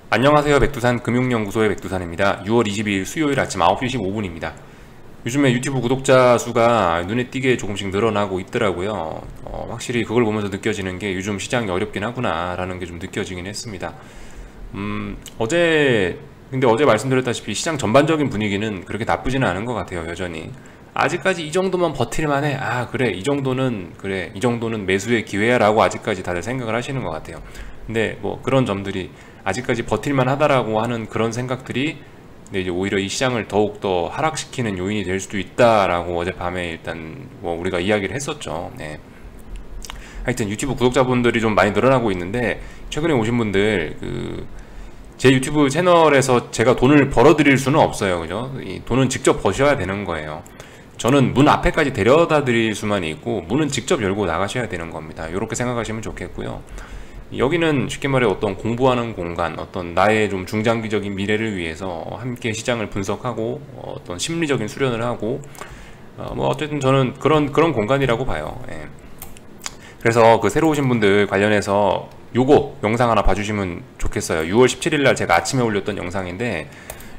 안녕하세요. 백두산 금융연구소의 백두산입니다. 6월 22일 수요일 아침 9시 15분입니다. 요즘에 유튜브 구독자 수가 눈에 띄게 조금씩 늘어나고 있더라고요. 확실히 그걸 보면서 느껴지는 게 요즘 시장이 어렵긴 하구나 라는 게 좀 느껴지긴 했습니다. 근데 어제 말씀드렸다시피 시장 전반적인 분위기는 그렇게 나쁘지는 않은 것 같아요. 여전히 아직까지 이 정도만 버틸만 해. 그래, 이 정도는 매수의 기회야 라고 아직까지 다들 생각을 하시는 것 같아요. 근데 뭐 그런 점들이 아직까지 버틸만 하다라고 하는 그런 생각들이, 근데 이제 오히려 이 시장을 더욱더 하락시키는 요인이 될 수도 있다라고 어젯밤에 일단 뭐 우리가 이야기를 했었죠. 네. 하여튼 유튜브 구독자분들이 좀 많이 늘어나고 있는데, 최근에 오신 분들 제 유튜브 채널에서 제가 돈을 벌어드릴 수는 없어요. 그죠? 이 돈은 직접 버셔야 되는 거예요. 저는 문 앞에까지 데려다 드릴 수만 있고, 문은 직접 열고 나가셔야 되는 겁니다. 이렇게 생각하시면 좋겠고요. 여기는 쉽게 말해 어떤 공부하는 공간, 어떤 나의 좀 중장기적인 미래를 위해서 함께 시장을 분석하고 어떤 심리적인 수련을 하고, 뭐 어쨌든 저는 그런 공간이라고 봐요. 예. 그래서 그 새로 오신 분들 관련해서 요거 영상 하나 봐주시면 좋겠어요. 6월 17일 날 제가 아침에 올렸던 영상인데,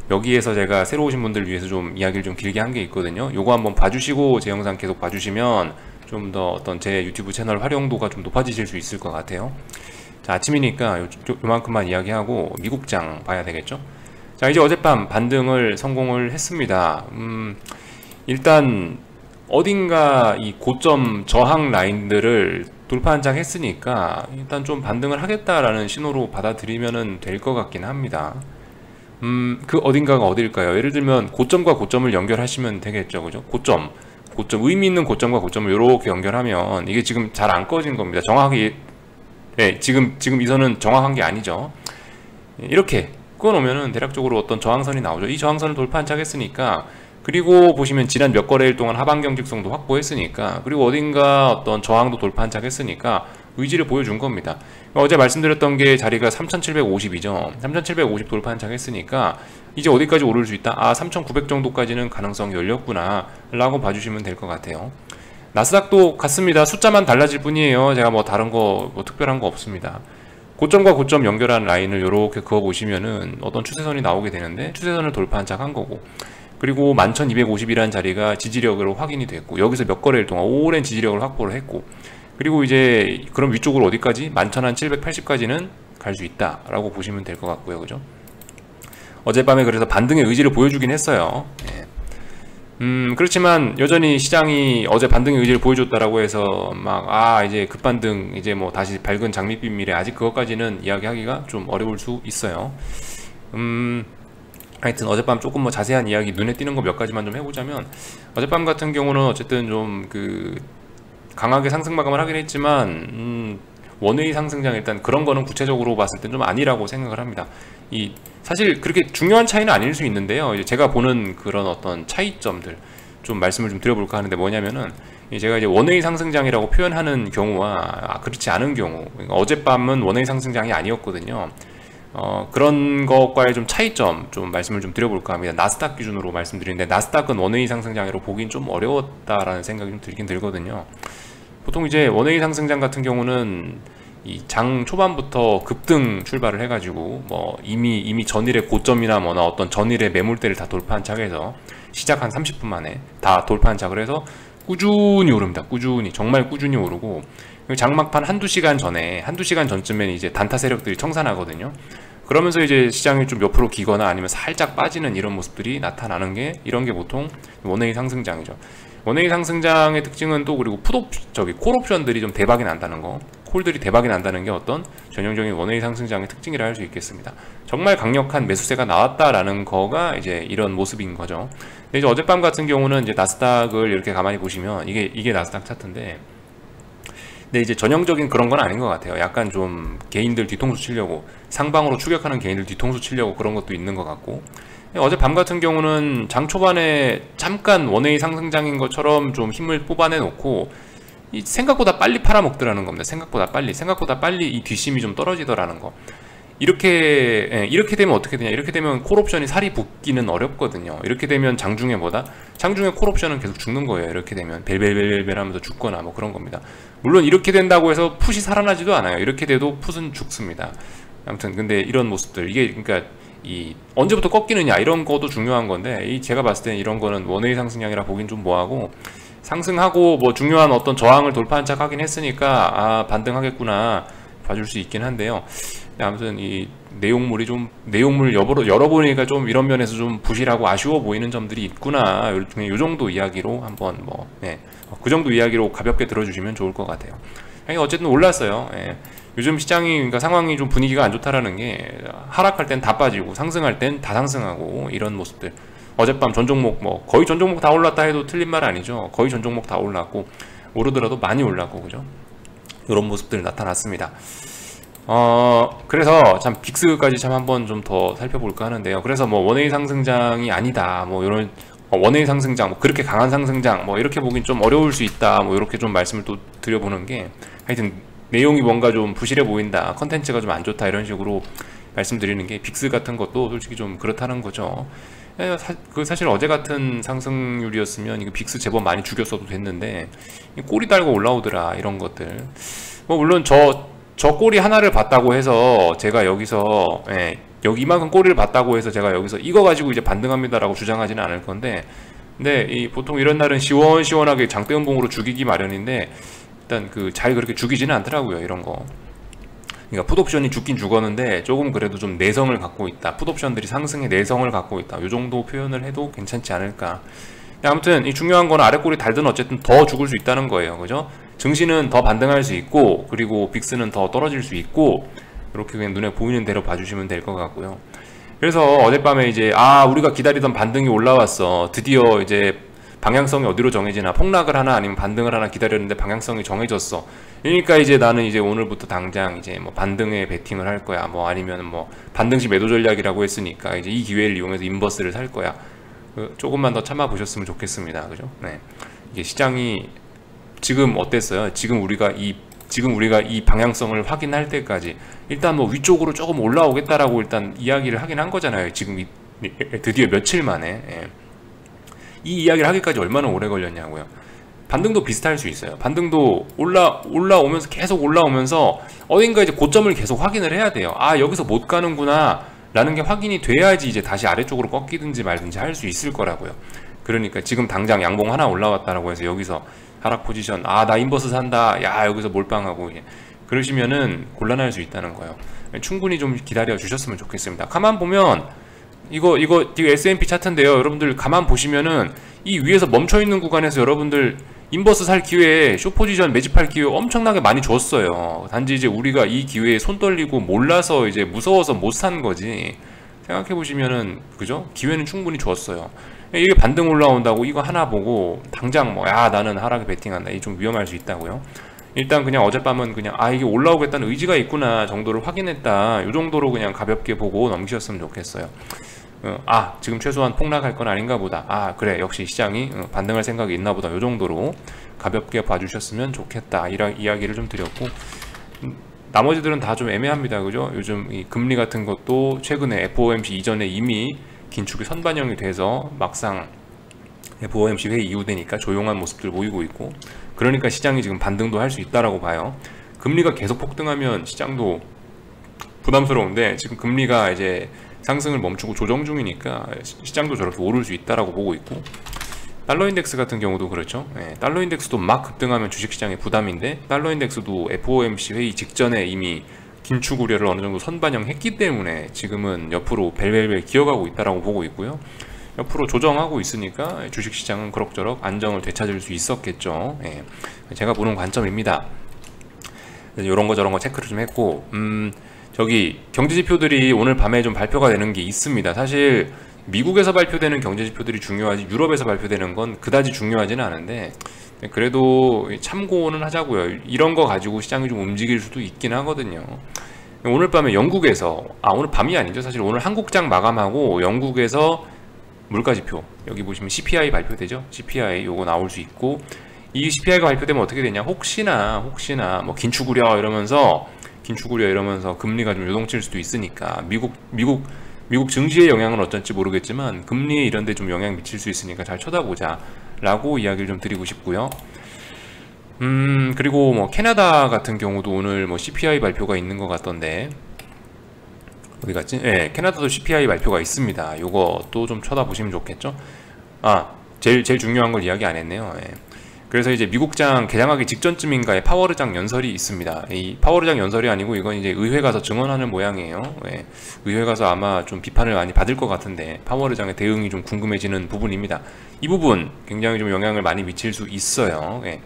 여기에서 제가 새로 오신 분들 위해서 좀 이야기를 좀 길게 한 게 있거든요. 요거 한번 봐주시고 제 영상 계속 봐주시면 좀 더 어떤 제 유튜브 채널 활용도가 좀 높아지실 수 있을 것 같아요. 자, 아침이니까 요만큼만 이야기하고 미국장 봐야 되겠죠. 자, 이제 어젯밤 반등을 성공을 했습니다. 일단 어딘가 이 고점 저항 라인들을 돌파 한 장 했으니까 일단 좀 반등을 하겠다라는 신호로 받아들이면 될 것 같긴 합니다. 그 어딘가가 어딜까요? 예를 들면 고점과 고점을 연결하시면 되겠죠. 그죠? 고점, 의미 있는 고점과 고점을 이렇게 연결하면 이게 지금 잘 안 꺼진 겁니다. 정확하게, 네, 지금 이 선은 정확한 게 아니죠. 이렇게 끊어놓으면은 대략적으로 어떤 저항선이 나오죠. 이 저항선을 돌파 한 차 했으니까, 그리고 보시면 지난 몇 거래일 동안 하방 경직성도 확보했으니까, 그리고 어딘가 어떤 저항도 돌파 한 차 했으니까 의지를 보여준 겁니다. 어제 말씀드렸던 게 자리가 3750이죠. 3750 돌파 한 차 했으니까 이제 어디까지 오를 수 있다? 3900 정도까지는 가능성이 열렸구나 라고 봐주시면 될 것 같아요. 나스닥도 같습니다. 숫자만 달라질 뿐이에요. 제가 뭐 다른 거 뭐 특별한 거 없습니다. 고점과 고점 연결한 라인을 이렇게 그어 보시면은 어떤 추세선이 나오게 되는데, 추세선을 돌파 한 차 한 거고, 그리고 11250이라는 자리가 지지력으로 확인이 됐고, 여기서 몇 거래일 동안 오랜 지지력을 확보를 했고, 그리고 이제 그럼 위쪽으로 어디까지? 11780까지는 갈 수 있다 라고 보시면 될 것 같고요. 그죠? 어젯밤에 그래서 반등의 의지를 보여주긴 했어요. 예. 그렇지만 여전히 시장이 어제 반등의 의지를 보여줬다라고 해서 이제 급반등, 이제 뭐 다시 밝은 장밋빛 미래, 아직 그것까지는 이야기하기가 좀 어려울 수 있어요. 하여튼 어젯밤 조금 뭐 자세한 이야기, 눈에 띄는 거 몇 가지만 좀 해보자면, 어젯밤 같은 경우는 어쨌든 좀 강하게 상승 마감을 하긴 했지만, 원웨이 상승장, 일단 그런 거는 구체적으로 봤을 땐 좀 아니라고 생각을 합니다. 사실 그렇게 중요한 차이는 아닐 수 있는데요. 이제 제가 보는 그런 어떤 차이점들 좀 말씀을 좀 드려볼까 하는데, 뭐냐면은 제가 이제 원웨이 상승장이라고 표현하는 경우와 그렇지 않은 경우, 그러니까 어젯밤은 원웨이 상승장이 아니었거든요. 그런 것과의 좀 차이점 좀 말씀을 좀 드려볼까 합니다. 나스닥 기준으로 말씀드리는데, 나스닥은 원웨이 상승장으로 보긴 좀 어려웠다라는 생각이 좀 들긴 들거든요. 보통 이제 원웨이 상승장 같은 경우는 이 장 초반부터 급등 출발을 해가지고 뭐 이미 전일의 고점이나 뭐나 어떤 전일의 매물대를 다 돌파한 차에서 시작 한 30분 만에 다 돌파한 차를 해서 꾸준히 오릅니다. 정말 꾸준히 오르고, 장막판 한두 시간 전쯤엔 이제 단타 세력들이 청산하거든요. 그러면서 이제 시장이 좀 옆으로 기거나 아니면 살짝 빠지는 이런 모습들이 나타나는 게, 이런 게 보통 원웨이 상승장이죠. 원웨이 상승장의 특징은 또, 그리고 콜옵션들이 좀 대박이 난다는 거, 콜들이 대박이 난다는 게 어떤 전형적인 원웨이 상승장의 특징이라 할 수 있겠습니다. 정말 강력한 매수세가 나왔다라는 거가 이제 이런 모습인 거죠. 근데 이제 어젯밤 같은 경우는 이제 나스닥을 이렇게 가만히 보시면 이게 나스닥 차트인데, 근데 이제 전형적인 그런 건 아닌 것 같아요. 약간 좀 개인들 뒤통수 치려고, 상방으로 추격하는 개인들 뒤통수 치려고 그런 것도 있는 것 같고, 어제 밤 같은 경우는 장 초반에 잠깐 원웨이 상승장인 것처럼 좀 힘을 뽑아내 놓고, 생각보다 빨리 팔아먹더라는 겁니다. 생각보다 빨리 이 뒷심이 좀 떨어지더라는 거. 이렇게 되면 어떻게 되냐, 이렇게 되면 콜옵션이 살이 붙기는 어렵거든요. 이렇게 되면 장중에 콜옵션은 계속 죽는 거예요. 이렇게 되면 벨벨벨벨 하면서 죽거나 뭐 그런 겁니다. 물론 이렇게 된다고 해서 풋이 살아나지도 않아요. 이렇게 돼도 풋은 죽습니다. 아무튼 근데 이런 모습들 이게 그러니까 이 언제부터 꺾이느냐 이런 것도 중요한 건데 이 제가 봤을 때는 이런 거는 원웨이 상승량이라 보긴 좀 뭐하고 상승하고 뭐 중요한 어떤 저항을 돌파한 척 하긴 했으니까 아 반등하겠구나 봐줄 수 있긴 한데요. 아무튼 이 내용물이 좀 내용물 열어보니까 좀 이런 면에서 좀 부실하고 아쉬워 보이는 점들이 있구나. 요 정도 이야기로 한번 뭐 그 정도 이야기로 가볍게 들어주시면 좋을 것 같아요. 어쨌든 올랐어요. 요즘 시장이 그러니까 상황이 좀 분위기가 안 좋다라는 게 하락할 땐 다 빠지고 상승할 땐 다 상승하고 이런 모습들. 어젯밤 전 종목 뭐 거의 전 종목 다 올랐다 해도 틀린 말 아니죠. 거의 전 종목 다 올랐고 오르더라도 많이 올랐고 그죠? 이런 모습들 나타났습니다. 그래서 참 빅스까지 참 한번 좀 더 살펴볼까 하는데요. 그래서 뭐 원웨이 상승장이 아니다. 뭐 이런 원웨이 상승장, 뭐 그렇게 강한 상승장, 뭐 이렇게 보긴 좀 어려울 수 있다. 뭐 이렇게 좀 말씀을 또 드려보는 게 하여튼 내용이 뭔가 좀 부실해 보인다. 컨텐츠가 좀 안 좋다. 이런 식으로 말씀드리는 게 빅스 같은 것도 솔직히 좀 그렇다는 거죠. 사실 어제 같은 상승률이었으면 이거 빅스 제법 많이 죽였어도 됐는데 꼬리 달고 올라오더라. 이런 것들. 뭐 물론 저 꼬리 하나를 봤다고 해서 제가 여기서 여기 이만큼 꼬리를 봤다고 해서 제가 여기서 이거 가지고 이제 반등합니다라고 주장하지는 않을 건데 근데 보통 이런 날은 시원시원하게 장대음봉으로 죽이기 마련인데 일단 잘 그렇게 죽이지는 않더라고요. 이런 거. 그러니까 풋옵션이 죽긴 죽었는데 조금 그래도 좀 내성을 갖고 있다. 풋옵션들이 상승의 내성을 갖고 있다. 이 정도 표현을 해도 괜찮지 않을까. 아무튼 이 중요한 거는 아래 꼬리 달든 어쨌든 더 죽을 수 있다는 거예요. 그죠? 증시는 더 반등할 수 있고 그리고 빅스는 더 떨어질 수 있고 이렇게 그냥 눈에 보이는 대로 봐주시면 될 것 같고요. 그래서 어젯밤에 이제 우리가 기다리던 반등이 올라왔어. 드디어 이제 방향성이 어디로 정해지나 폭락을 하나 아니면 반등을 하나 기다렸는데 방향성이 정해졌어. 그러니까 이제 나는 이제 오늘부터 당장 이제 뭐 반등에 베팅을 할 거야. 뭐 아니면 뭐 반등시 매도 전략이라고 했으니까 이제 이 기회를 이용해서 인버스를 살 거야. 조금만 더 참아 보셨으면 좋겠습니다. 그죠? 이게 시장이 지금 어땠어요? 지금 우리가 이 방향성을 확인할 때까지 일단 뭐 위쪽으로 조금 올라오겠다라고 일단 이야기를 하긴 한 거잖아요. 지금 드디어 며칠 만에 이 이야기를 하기까지 얼마나 오래 걸렸냐고요. 반등도 비슷할 수 있어요. 반등도 올라오면서 계속 올라오면서 어딘가 이제 고점을 계속 확인을 해야 돼요. 여기서 못 가는구나 라는 게 확인이 돼야지 이제 다시 아래쪽으로 꺾이든지 말든지 할 수 있을 거라고요. 그러니까 지금 당장 양봉 하나 올라왔다라고 해서 여기서 하락 포지션 나 인버스 산다 여기서 몰빵하고 그러시면은 곤란할 수 있다는 거예요. 충분히 좀 기다려 주셨으면 좋겠습니다. 가만 보면 이거 S&P 차트인데요. 여러분들 가만 보시면은 이 위에서 멈춰 있는 구간에서 여러분들 인버스 살 기회에 숏 포지션 매집할 기회 엄청나게 많이 줬어요. 단지 이제 우리가 이 기회에 손 떨리고 몰라서 이제 무서워서 못 산 거지. 생각해 보시면은 그죠? 기회는 충분히 줬어요. 이게 반등 올라온다고 이거 하나 보고 당장 뭐 나는 하락에 베팅한다. 이게 좀 위험할 수 있다고요. 일단 그냥 어젯밤은 그냥 이게 올라오겠다는 의지가 있구나 정도를 확인했다. 이 정도로 그냥 가볍게 보고 넘기셨으면 좋겠어요. 지금 최소한 폭락할 건 아닌가 보다. 그래 역시 시장이 반등할 생각이 있나 보다. 이 정도로 가볍게 봐주셨으면 좋겠다. 이런 이야기를 좀 드렸고 나머지들은 다 좀 애매합니다. 그죠? 요즘 이 금리 같은 것도 최근에 FOMC 이전에 이미 긴축이 선반영이 돼서 막상 FOMC 회의 이후 되니까 조용한 모습들 보이고 있고 그러니까 시장이 지금 반등도 할 수 있다라고 봐요. 금리가 계속 폭등하면 시장도 부담스러운데 지금 금리가 이제 상승을 멈추고 조정 중이니까 시장도 저렇게 오를 수 있다라고 보고 있고 달러 인덱스 같은 경우도 그렇죠. 달러 인덱스도 막 급등하면 주식시장의 부담인데 달러 인덱스도 FOMC 회의 직전에 이미 긴축 우려를 어느 정도 선반영했기 때문에 지금은 옆으로 벨벨벨 기어가고 있다라고 보고 있고요. 옆으로 조정하고 있으니까 주식시장은 그럭저럭 안정을 되찾을 수 있었겠죠. 제가 보는 관점입니다. 이런 거 저런 거 체크를 좀 했고 저기 경제지표들이 오늘 밤에 좀 발표가 되는 게 있습니다. 사실 미국에서 발표되는 경제지표들이 중요하지 유럽에서 발표되는 건 그다지 중요하지는 않은데 그래도 참고는 하자고요. 이런 거 가지고 시장이 좀 움직일 수도 있긴 하거든요. 오늘 밤에 영국에서 오늘 밤이 아니죠. 사실 오늘 한국장 마감하고 영국에서 물가지표 여기 보시면 CPI 발표되죠. CPI 요거 나올 수 있고 이 CPI가 발표되면 어떻게 되냐 혹시나 뭐 긴축 우려 이러면서 금리가 좀 요동칠 수도 있으니까 미국 증시의 영향은 어쩐지 모르겠지만 금리 이런 데 좀 영향 미칠 수 있으니까 잘 쳐다보자 라고 이야기를 좀 드리고 싶고요. 그리고 뭐 캐나다 같은 경우도 오늘 뭐 CPI 발표가 있는 것 같던데 어디 갔지? 예, 캐나다도 CPI 발표가 있습니다. 요것도 좀 쳐다보시면 좋겠죠? 아, 제일 중요한 걸 이야기 안 했네요. 예. 그래서 이제 미국장 개장하기 직전쯤인가에 파월의장 연설이 있습니다. 이 파월의장 연설이 아니고 이건 이제 의회 가서 증언하는 모양이에요. 예. 의회 가서 아마 좀 비판을 많이 받을 것 같은데 파월의장의 대응이 좀 궁금해지는 부분입니다. 이 부분 굉장히 좀 영향을 많이 미칠 수 있어요. 예.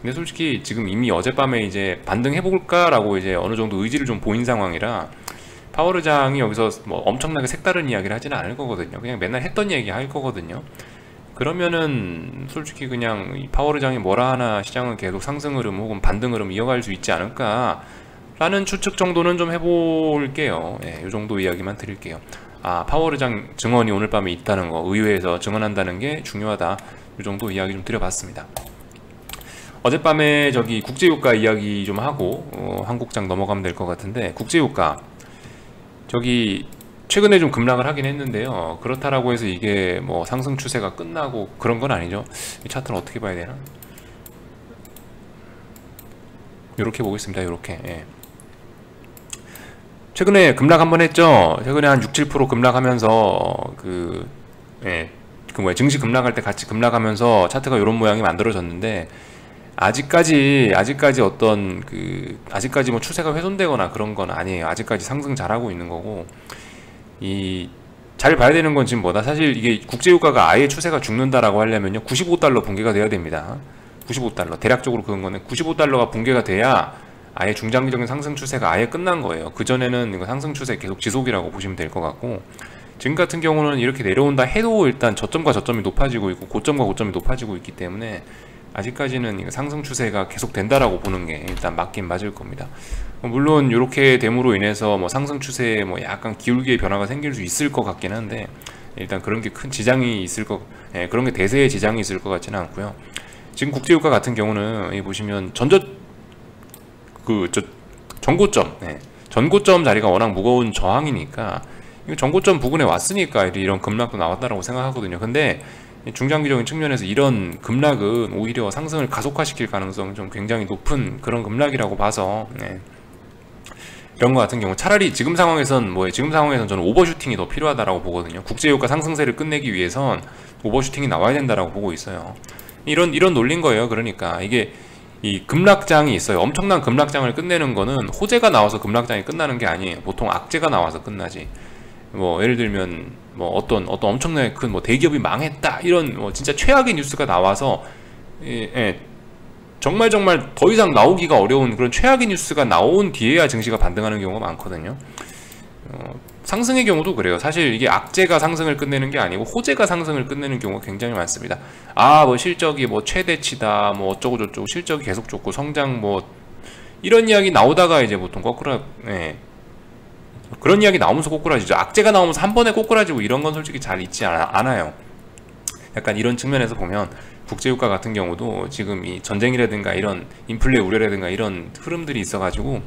근데 솔직히 지금 이미 어젯밤에 이제 반등해볼까라고 이제 어느 정도 의지를 좀 보인 상황이라 파월의장이 여기서 뭐 엄청나게 색다른 이야기를 하지는 않을 거거든요. 그냥 맨날 했던 얘기 할 거거든요. 그러면은 솔직히 그냥 이 파월의장이 뭐라 하나 시장은 계속 상승 흐름 혹은 반등 흐름 이어갈 수 있지 않을까 라는 추측 정도는 좀 해볼게요. 이 정도 이야기만 드릴게요. 아, 파월의장 증언이 오늘 밤에 있다는 거, 의회에서 증언한다는 게 중요하다, 이 정도 이야기 좀 드려봤습니다. 어젯밤에 저기 국제유가 이야기 좀 하고 한국장 넘어가면 될 것 같은데, 국제유가 저기 최근에 좀 급락을 하긴 했는데요. 그렇다라고 해서 이게 뭐 상승 추세가 끝나고 그런 건 아니죠. 이 차트를 어떻게 봐야 되나? 요렇게 보겠습니다. 요렇게. 예. 최근에 급락 한번 했죠. 최근에 한 6, 7% 급락하면서 그 증시 급락할 때 같이 급락하면서 차트가 요런 모양이 만들어졌는데, 아직까지 어떤 아직까지 뭐 추세가 훼손되거나 그런 건 아니에요. 아직까지 상승 잘하고 있는 거고, 잘 봐야 되는 건 지금 뭐다? 사실 이게 국제유가가 아예 추세가 죽는다라고 하려면요, 95달러 붕괴가 돼야 됩니다. 95달러. 대략적으로 그런 거는 95달러가 붕괴가 돼야 아예 중장기적인 상승 추세가 아예 끝난 거예요. 그전에는 이거 상승 추세 계속 지속이라고 보시면 될 것 같고, 지금 같은 경우는 이렇게 내려온다 해도 일단 저점과 저점이 높아지고 있고 고점과 고점이 높아지고 있기 때문에 아직까지는 상승 추세가 계속 된다라고 보는 게 일단 맞긴 맞을 겁니다. 물론 이렇게 됨으로 인해서 뭐 상승 추세에 뭐 약간 기울기의 변화가 생길 수 있을 것 같긴 한데, 일단 그런 게 큰 지장이 있을 그런 게 대세에 지장이 있을 것 같지는 않고요. 지금 국제유가 같은 경우는 여기 보시면 전고점, 전고점 자리가 워낙 무거운 저항이니까 이거 전고점 부근에 왔으니까 이런 급락도 나왔다라고 생각하거든요. 근데 중장기적인 측면에서 이런 급락은 오히려 상승을 가속화시킬 가능성이 좀 굉장히 높은 그런 급락이라고 봐서, 이런 거 같은 경우 차라리 지금 상황에선 저는 오버슈팅이 더 필요하다라고 보거든요. 국제유가 상승세를 끝내기 위해선 오버슈팅이 나와야 된다라고 보고 있어요. 이런 논리인 거예요. 그러니까 이게 이 급락장이 있어요. 엄청난 급락장을 끝내는 거는 호재가 나와서 급락장이 끝나는 게 아니에요. 보통 악재가 나와서 끝나지. 뭐 예를 들면 뭐 어떤 엄청나게 큰 뭐 대기업이 망했다, 이런 뭐 진짜 최악의 뉴스가 나와서 정말 더 이상 나오기가 어려운 그런 최악의 뉴스가 나온 뒤에야 증시가 반등하는 경우가 많거든요. 상승의 경우도 그래요. 사실 이게 악재가 상승을 끝내는 게 아니고 호재가 상승을 끝내는 경우가 굉장히 많습니다. 뭐 실적이 뭐 최대치다, 뭐 어쩌고 저쩌고, 실적이 계속 좋고 성장 뭐 이런 이야기 나오다가 이제 보통 그런 이야기 나오면서 꼬꾸라지죠. 악재가 나오면서 한 번에 꼬꾸라지고 이런 건 솔직히 잘 있지 않아요. 약간 이런 측면에서 보면 국제유가 같은 경우도 지금 이 전쟁이라든가 이런 인플레 우려라든가 이런 흐름들이 있어가지고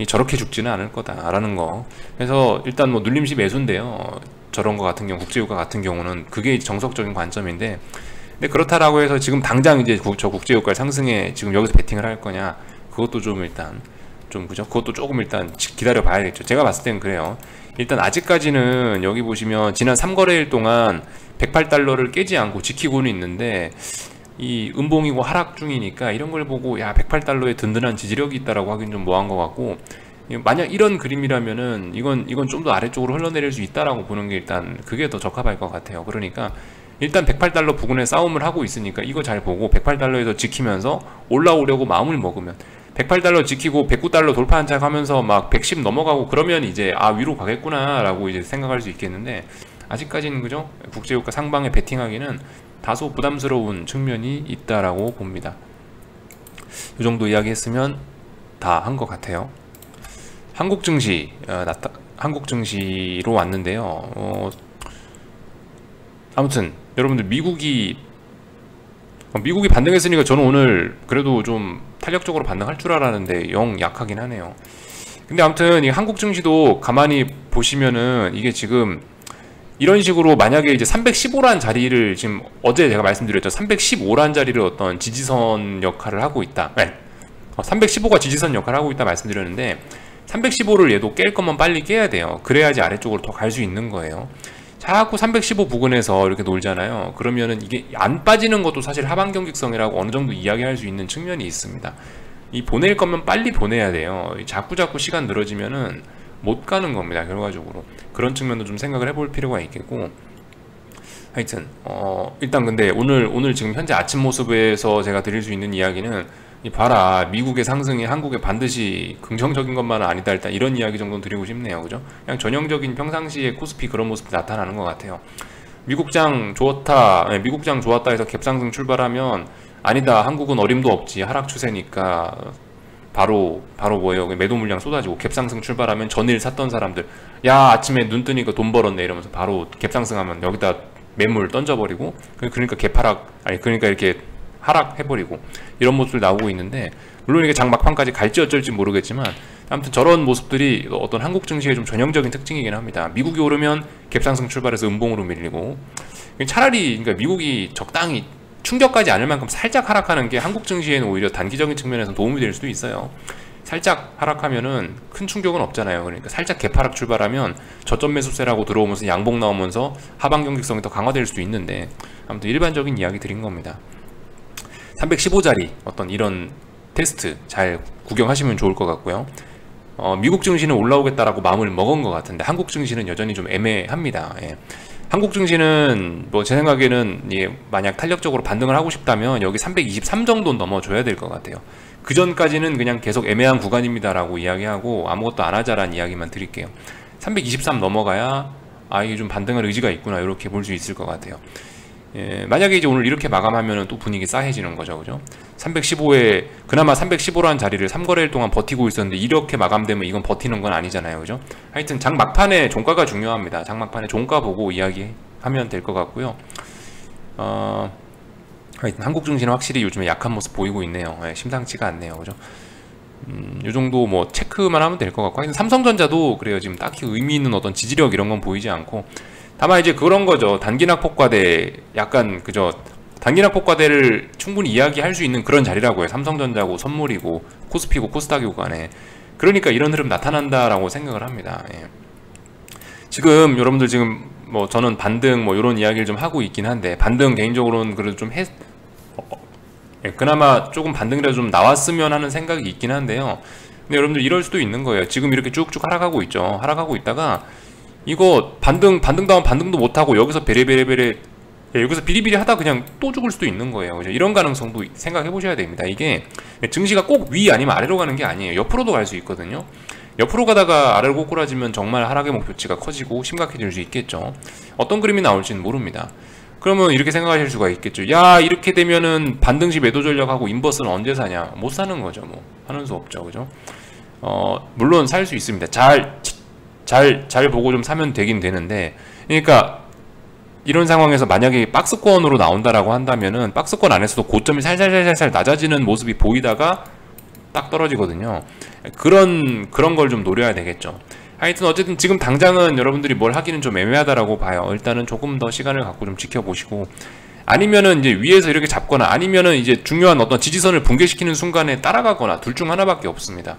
저렇게 죽지는 않을 거다라는 거. 그래서 일단 뭐 눌림시 매수인데요. 저런 거 같은 경우, 국제유가 같은 경우는 그게 정석적인 관점인데, 근데 그렇다라고 해서 지금 당장 이제 저 국제유가 상승에 지금 여기서 베팅을 할 거냐? 그것도 좀 일단 그것도 조금 일단 기다려 봐야겠죠. 제가 봤을 땐 그래요. 일단 아직까지는 여기 보시면 지난 3거래일 동안 108달러를 깨지 않고 지키고는 있는데, 이 음봉이고 하락 중이니까 이런 걸 보고 108달러에 든든한 지지력이 있다라고 하긴 좀 뭐한 것 같고, 만약 이런 그림이라면은 이건 좀 더 아래쪽으로 흘러내릴 수 있다라고 보는 게 일단 그게 더 적합할 것 같아요. 그러니까 일단 108달러 부근에 싸움을 하고 있으니까 이거 잘 보고 108달러에서 지키면서 올라오려고 마음을 먹으면 108달러 지키고 109달러 돌파한 척 하면서 막 110 넘어가고 그러면 이제 위로 가겠구나 라고 이제 생각할 수 있겠는데, 아직까지는 그죠? 국제유가 상방에 베팅하기는 다소 부담스러운 측면이 있다라고 봅니다. 이 정도 이야기했으면 다 한 것 같아요. 한국 증시로 왔는데요. 아무튼 여러분들 미국이 반등했으니까 저는 오늘 그래도 좀 탄력적으로 반등할 줄 알았는데 영 약하긴 하네요. 근데 아무튼 이 한국 증시도 가만히 보시면은 이게 지금 이런 식으로 만약에 이제 315란 자리를 지금 어제 제가 말씀드렸죠. 315란 자리를 어떤 지지선 역할을 하고 있다. 315가 지지선 역할을 하고 있다 말씀드렸는데, 315를 얘도 깰 거면 빨리 깨야 돼요. 그래야지 아래쪽으로 더 갈 수 있는 거예요. 자꾸 315 부근에서 이렇게 놀잖아요. 그러면은 이게 안 빠지는 것도 사실 하방 경직성이라고 어느 정도 이야기할 수 있는 측면이 있습니다. 이 보낼 거면 빨리 보내야 돼요. 자꾸 시간 늘어지면은 못 가는 겁니다. 결과적으로 그런 측면도 좀 생각을 해볼 필요가 있겠고, 하여튼 일단 근데 오늘 지금 현재 아침 모습에서 제가 드릴 수 있는 이야기는, 봐라, 미국의 상승이 한국에 반드시 긍정적인 것만은 아니다, 일단 이런 이야기 정도는 드리고 싶네요. 그죠? 그냥 전형적인 평상시의 코스피 그런 모습이 나타나는 것 같아요. 미국장 좋다, 미국장 좋았다 해서 갭상승 출발하면, 아니다, 한국은 어림도 없지, 하락 추세니까 바로 뭐예요, 매도 물량 쏟아지고, 갭상승 출발하면 전일 샀던 사람들, 야 아침에 눈 뜨니까 돈 벌었네 이러면서 바로 갭상승하면 여기다 매물 던져버리고, 그러니까 갭하락, 그러니까 이렇게 하락해버리고, 이런 모습들 나오고 있는데, 물론 이게 장 막판까지 갈지 어쩔지 모르겠지만, 아무튼 저런 모습들이 어떤 한국 증시의 좀 전형적인 특징이긴 합니다. 미국이 오르면 갭상승 출발해서 음봉으로 밀리고, 차라리 그러니까 미국이 적당히 충격까지 않을 만큼 살짝 하락하는 게 한국 증시에는 오히려 단기적인 측면에서 도움이 될 수도 있어요. 살짝 하락하면은 큰 충격은 없잖아요. 그러니까 살짝 갭하락 출발하면 저점 매수세라고 들어오면서 양봉 나오면서 하방 경직성이 더 강화될 수도 있는데, 아무튼 일반적인 이야기 드린 겁니다. 315짜리 어떤 이런 테스트 잘 구경하시면 좋을 것 같고요. 미국 증시는 올라오겠다라고 마음을 먹은 것 같은데 한국 증시는 여전히 좀 애매합니다. 예. 한국 증시는 뭐 제 생각에는 만약 탄력적으로 반등을 하고 싶다면 여기 323 정도는 넘어줘야 될 것 같아요. 그 전까지는 그냥 계속 애매한 구간입니다라고 이야기하고 아무것도 안 하자라는 이야기만 드릴게요. 323 넘어가야 이게 좀 반등할 의지가 있구나, 이렇게 볼 수 있을 것 같아요. 예, 만약에 이제 오늘 이렇게 마감하면 또 분위기 싸해지는 거죠. 그죠? 315에, 그나마 315라는 자리를 3거래일 동안 버티고 있었는데 이렇게 마감되면 이건 버티는 건 아니잖아요. 그죠? 하여튼 장 막판에 종가가 중요합니다. 장 막판에 종가 보고 이야기하면 될 것 같고요. 하여튼 한국 증시는 확실히 요즘에 약한 모습 보이고 있네요. 예, 심상치가 않네요. 그죠? 요 정도 뭐 체크만 하면 될 것 같고, 하여튼 삼성전자도 그래요. 지금 딱히 의미 있는 어떤 지지력 이런 건 보이지 않고, 다만 이제 그런 거죠. 단기낙 폭과대, 약간 그저 단기낙 폭과대를 충분히 이야기할 수 있는 그런 자리라고 해요. 삼성전자고 선물이고 코스피고 코스닥이고 간에. 그러니까 이런 흐름 나타난다라고 생각을 합니다. 예. 지금 여러분들 지금 뭐 저는 반등 뭐 이런 이야기를 좀 하고 있긴 한데, 반등 개인적으로는 그래도 좀 그나마 조금 반등이라도 좀 나왔으면 하는 생각이 있긴 한데요. 근데 여러분들 이럴 수도 있는 거예요. 지금 이렇게 쭉쭉 하락하고 있죠. 하락하고 있다가 이거 반등다운 반등도 못하고 여기서 베레베레베레, 여기서 비리비리 하다 그냥 또 죽을 수도 있는 거예요. 그죠? 이런 가능성도 생각해 보셔야 됩니다. 이게 증시가 꼭 위 아니면 아래로 가는 게 아니에요. 옆으로도 갈 수 있거든요. 옆으로 가다가 아래로 꼬꾸라지면 정말 하락의 목표치가 커지고 심각해질 수 있겠죠. 어떤 그림이 나올지는 모릅니다. 그러면 이렇게 생각하실 수가 있겠죠. 야, 이렇게 되면은 반등시 매도 전략하고 인버스는 언제 사냐? 못 사는 거죠. 뭐 하는 수 없죠. 그죠? 물론 살 수 있습니다. 잘 보고 좀 사면 되긴 되는데, 그러니까 이런 상황에서 만약에 박스권으로 나온다라고 한다면은 박스권 안에서도 고점이 살살살살 낮아지는 모습이 보이다가 딱 떨어지거든요. 그런 걸 좀 노려야 되겠죠. 하여튼 어쨌든 지금 당장은 여러분들이 뭘 하기는 좀 애매하다라고 봐요. 일단은 조금 더 시간을 갖고 좀 지켜보시고, 아니면은 이제 위에서 이렇게 잡거나, 아니면은 이제 중요한 어떤 지지선을 붕괴시키는 순간에 따라가거나, 둘 중 하나밖에 없습니다.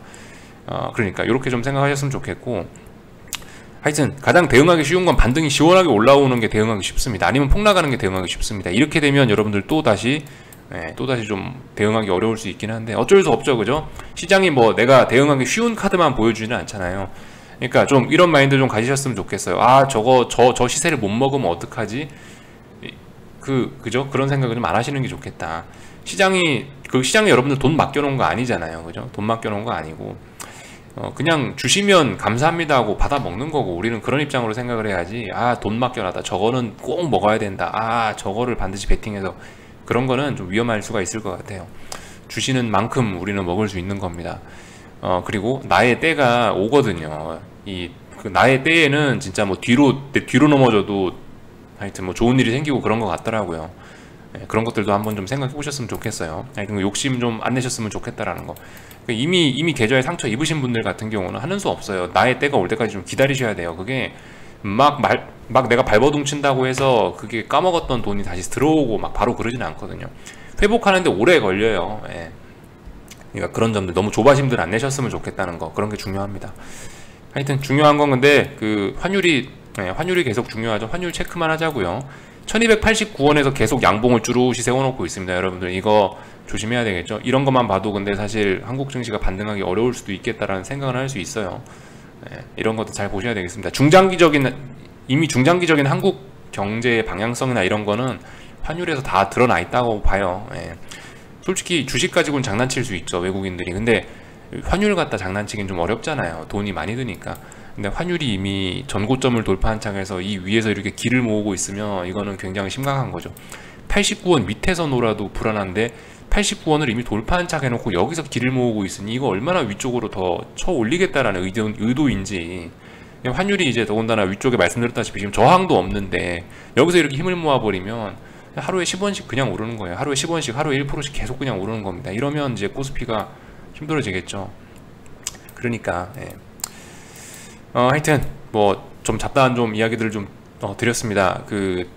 그러니까 이렇게 좀 생각하셨으면 좋겠고, 하여튼 가장 대응하기 쉬운 건 반등이 시원하게 올라오는 게 대응하기 쉽습니다. 아니면 폭락하는 게 대응하기 쉽습니다. 이렇게 되면 여러분들 또다시 좀 대응하기 어려울 수 있긴 한데 어쩔 수 없죠. 그죠? 시장이 뭐 내가 대응하기 쉬운 카드만 보여주지는 않잖아요. 그러니까 좀 이런 마인드 좀 가지셨으면 좋겠어요. 저 시세를 못 먹으면 어떡하지? 그죠? 그런 생각을 좀 안 하시는 게 좋겠다. 시장에 여러분들 돈 맡겨놓은 거 아니잖아요. 그죠? 돈 맡겨놓은 거 아니고 그냥 주시면 감사합니다 하고 받아 먹는 거고, 우리는 그런 입장으로 생각을 해야지. 돈 맡겨놨다, 저거는 꼭 먹어야 된다, 저거를 반드시 베팅해서, 그런 거는 좀 위험할 수가 있을 것 같아요. 주시는 만큼 우리는 먹을 수 있는 겁니다. 그리고 나의 때가 오거든요. 나의 때에는 진짜 뭐 뒤로 넘어져도 하여튼 뭐 좋은 일이 생기고 그런 것 같더라고요. 그런 것들도 한번 좀 생각해 보셨으면 좋겠어요. 하여튼 욕심 좀 안 내셨으면 좋겠다라는 거. 이미 계좌에 상처 입으신 분들 같은 경우는 하는 수 없어요. 나의 때가 올 때까지 좀 기다리셔야 돼요. 그게 막 내가 발버둥 친다고 해서 그게 까먹었던 돈이 다시 들어오고 막 바로 그러지는 않거든요. 회복하는데 오래 걸려요. 그러니까 그런 점들 너무 조바심들 안 내셨으면 좋겠다는 거, 그런 게 중요합니다. 하여튼 중요한 건 근데 그 환율이, 환율이 계속 중요하죠. 환율 체크만 하자고요. 1289원에서 계속 양봉을 쭈루시 세워놓고 있습니다. 여러분들 이거 조심해야 되겠죠. 이런 것만 봐도 근데 사실 한국 증시가 반등하기 어려울 수도 있겠다라는 생각을 할 수 있어요. 이런 것도 잘 보셔야 되겠습니다. 이미 중장기적인 한국 경제의 방향성이나 이런 거는 환율에서 다 드러나 있다고 봐요. 솔직히 주식 가지고는 장난칠 수 있죠, 외국인들이. 근데 환율 갖다 장난치긴 좀 어렵잖아요. 돈이 많이 드니까. 근데 환율이 이미 전고점을 돌파한 차에서 이 위에서 이렇게 길을 모으고 있으면 이거는 굉장히 심각한 거죠. 89원 밑에서 놀아도 불안한데 89원을 이미 돌파한 차 해놓고 여기서 길을 모으고 있으니 이거 얼마나 위쪽으로 더 쳐 올리겠다라는 의도인지. 환율이 이제 더군다나 위쪽에 말씀드렸다시피 지금 저항도 없는데 여기서 이렇게 힘을 모아버리면 하루에 10원씩 그냥 오르는 거예요. 하루에 10원씩, 하루에 1%씩 계속 그냥 오르는 겁니다. 이러면 이제 코스피가 힘들어지겠죠. 그러니까 하여튼 뭐 좀 잡다한 좀 이야기들을 좀 드렸습니다. 그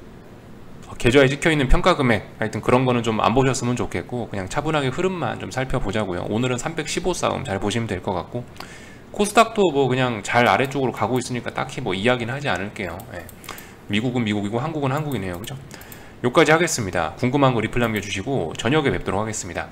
계좌에 찍혀있는 평가 금액, 하여튼 그런 거는 좀 안 보셨으면 좋겠고 그냥 차분하게 흐름만 좀 살펴보자고요. 오늘은 315 싸움 잘 보시면 될 것 같고, 코스닥도 뭐 그냥 잘 아래쪽으로 가고 있으니까 딱히 뭐 이야기는 하지 않을게요. 미국은 미국이고 한국은 한국이네요. 그죠? 여기까지 하겠습니다. 궁금한 거 리플 남겨주시고 저녁에 뵙도록 하겠습니다.